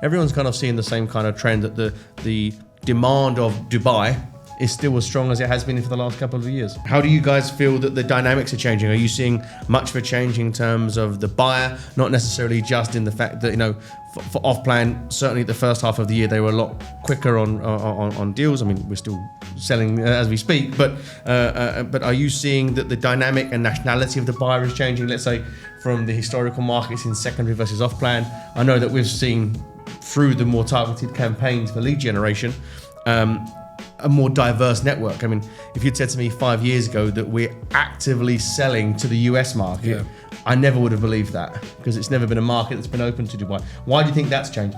everyone's kind of seeing the same kind of trend that the demand of Dubai is still as strong as it has been for the last couple of years. How do you guys feel that the dynamics are changing? Are you seeing much of a change in terms of the buyer, not necessarily just in the fact that, for off-plan, certainly the first half of the year, they were a lot quicker on deals. I mean, we're still selling as we speak, but are you seeing that the dynamic and nationality of the buyer is changing, let's say, from the historical markets in secondary versus off-plan? I know that we've seen, through the more targeted campaigns for lead generation, a more diverse network. I mean, if you'd said to me 5 years ago that we're actively selling to the US market, I never would have believed that, because it's never been a market that's been open to Dubai. Why do you think that's changed?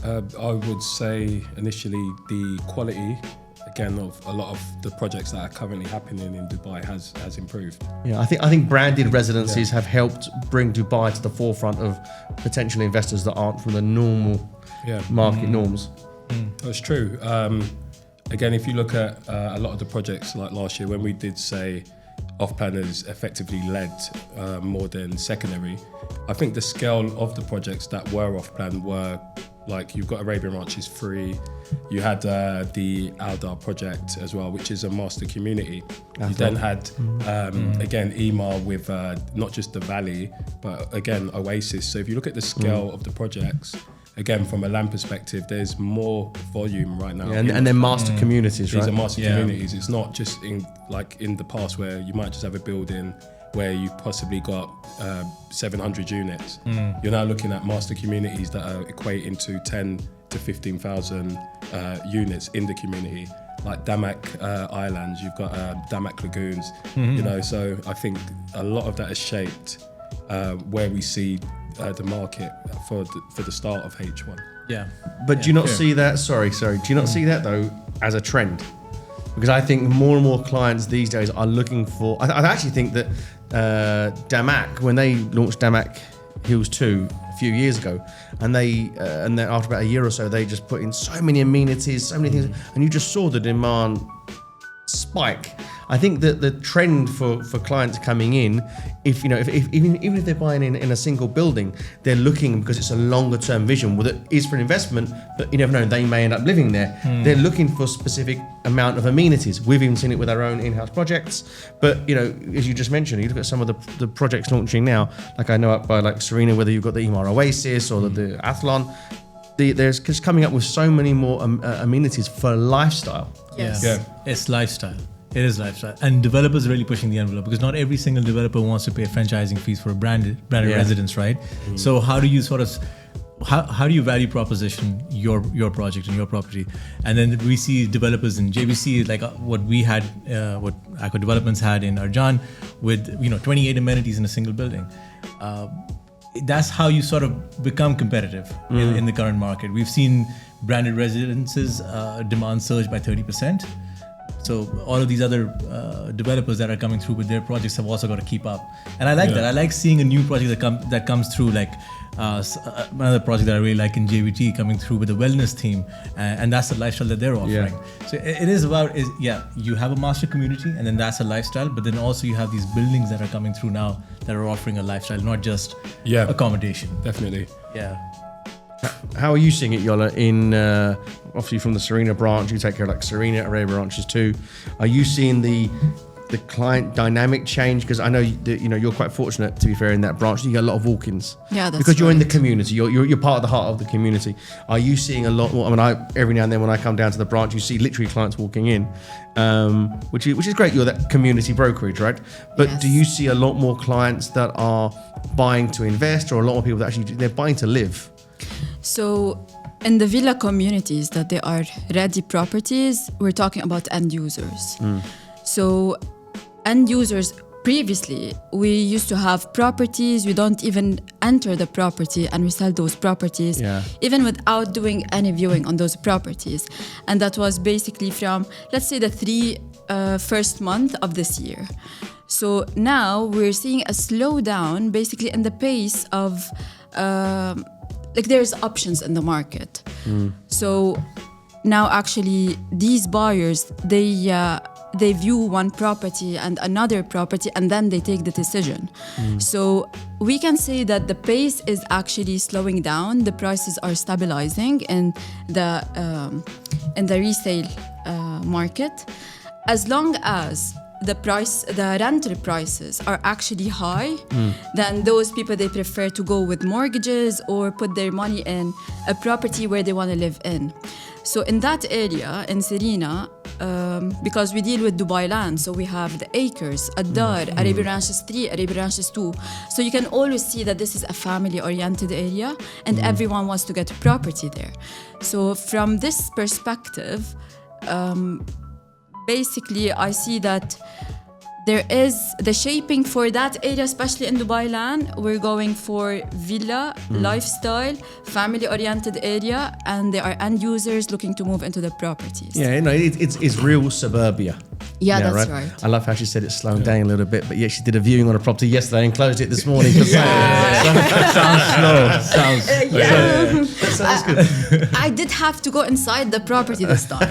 I would say initially the quality, again, of a lot of the projects that are currently happening in Dubai has improved. Yeah, I think branded residencies have helped bring Dubai to the forefront of potential investors that aren't from the normal market norms. That's true. Again, if you look at a lot of the projects like last year, when we did say off-planners effectively led more than secondary, I think the scale of the projects that were off-plan were, like, you've got Arabian Ranches 3, you had the Aldar project as well, which is a master community. You then had, again, Ema with not just the Valley, but again, Oasis. So if you look at the scale of the projects, again, from a land perspective, there's more volume right now. Yeah, and they're master communities, right? These are master communities. It's not just in the past where you might just have a building where you possibly got 700 units. You're now looking at master communities that are equating to 10 to 15,000 units in the community. Like Damak Islands, you've got Damak Lagoons, so I think a lot of that has shaped where we see the market for the start of H1. Yeah. But do you not see that, sorry, do you not see that though as a trend? Because I think more and more clients these days are looking for, I actually think that Damak, when they launched Damak Hills 2 a few years ago, and then after about a year or so, they just put in so many amenities, so many things, and you just saw the demand spike. I think that the trend for clients coming in, even if they're buying in a single building, they're looking, because it's a longer term vision, well, it is for an investment, but you never know, they may end up living there. They're looking for a specific amount of amenities. We've even seen it with our own in-house projects. But as you just mentioned, you look at some of the projects launching now, like I know up by like Serena, whether you've got the Ema Oasis or the Athlon, there's just coming up with so many more amenities for lifestyle. Yes. Yeah. It's lifestyle. It is lifestyle. And developers are really pushing the envelope, because not every single developer wants to pay franchising fees for a branded residence, right? So how do you how do you value proposition your project and your property? And then we see developers in JVC, like what we had, what AQUA Developments had in Arjan, with 28 amenities in a single building. That's how you sort of become competitive in the current market. We've seen branded residences demand surge by 30%. So all of these other developers that are coming through with their projects have also got to keep up. And I like that. I like seeing a new project that comes through, like another project that I really like in JVT coming through with a wellness theme, and that's the lifestyle that they're offering. So it is about, you have a master community, and then that's a lifestyle, but then also you have these buildings that are coming through now that are offering a lifestyle, not just accommodation. Definitely. Yeah. How are you seeing it, Yola, in obviously from the Serena branch? You take care of like Serena, Arabian Ranches too. Are you seeing the client dynamic change? Because I know that, you're quite fortunate, to be fair, in that branch. You get a lot of walk-ins. Yeah, that's because you're in the community. You're part of the heart of the community. Are you seeing a lot more? I mean, every now and then when I come down to the branch, you see literally clients walking in, which is great. You're that community brokerage, right? But do you see a lot more clients that are buying to invest, or a lot more people that actually they're buying to live? So in the villa communities that they are ready properties, we're talking about end users. So end users, previously, we used to have properties, we don't even enter the property and we sell those properties, even without doing any viewing on those properties. And that was basically from, let's say, the first month of this year. So now we're seeing a slowdown basically in the pace of there's options in the market. So now actually these buyers, they they view one property and another property, and then they take the decision. So we can say that the pace is actually slowing down. The prices are stabilizing in the resale market, as long as the rental prices are actually high. Then those people, they prefer to go with mortgages or put their money in a property where they want to live in. So in that area in Serena, because we deal with Dubai land, so we have the acres, Addar, Arabian Ranches 3, Arabian Ranches 2. So you can always see that this is a family-oriented area, and everyone wants to get a property there. So from this perspective, basically I see that there is the shaping for that area, especially in Dubai land. We're going for villa, lifestyle, family-oriented area, and there are end users looking to move into the properties. Yeah, you know, it's real suburbia. Yeah, that's right. I love how she said it's slowing down a little bit, but yet she did a viewing on a property yesterday and closed it this morning. Sounds slow. Sounds good. I did have to go inside the property this time.